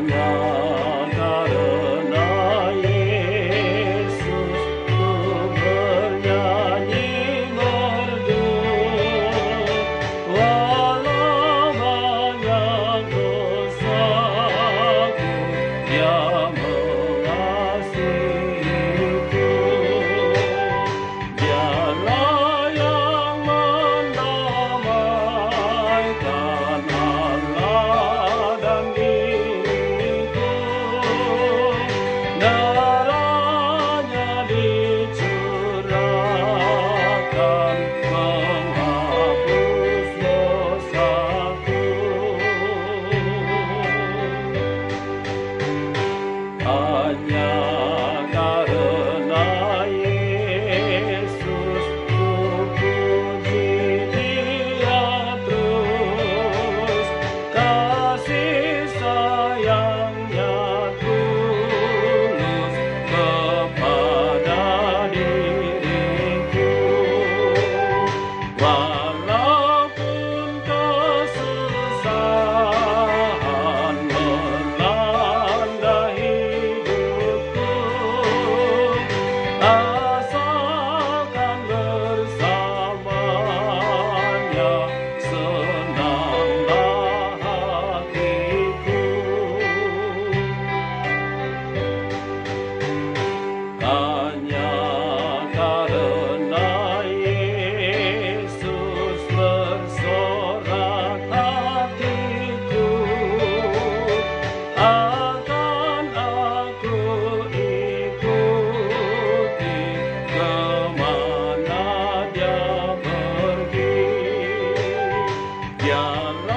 karena Yesus ku bernyanyi merdu, walau banyak dosaku, Dia mengasihiku. Dialah yang mendamaikan Allah dan diriku. Darahnya dicurahkan menghapus dosaku. Hanya karena Yesus ku puji Dia terus, kasih sayangnya tulus kepada diriku. Walaupun kesusahan melanda hidupku, asalkan bersamanya, senanglah hatiku. Hanya karena Yesus bersorak hatiku, akan aku ikuti kemana Dia pergi. Dialah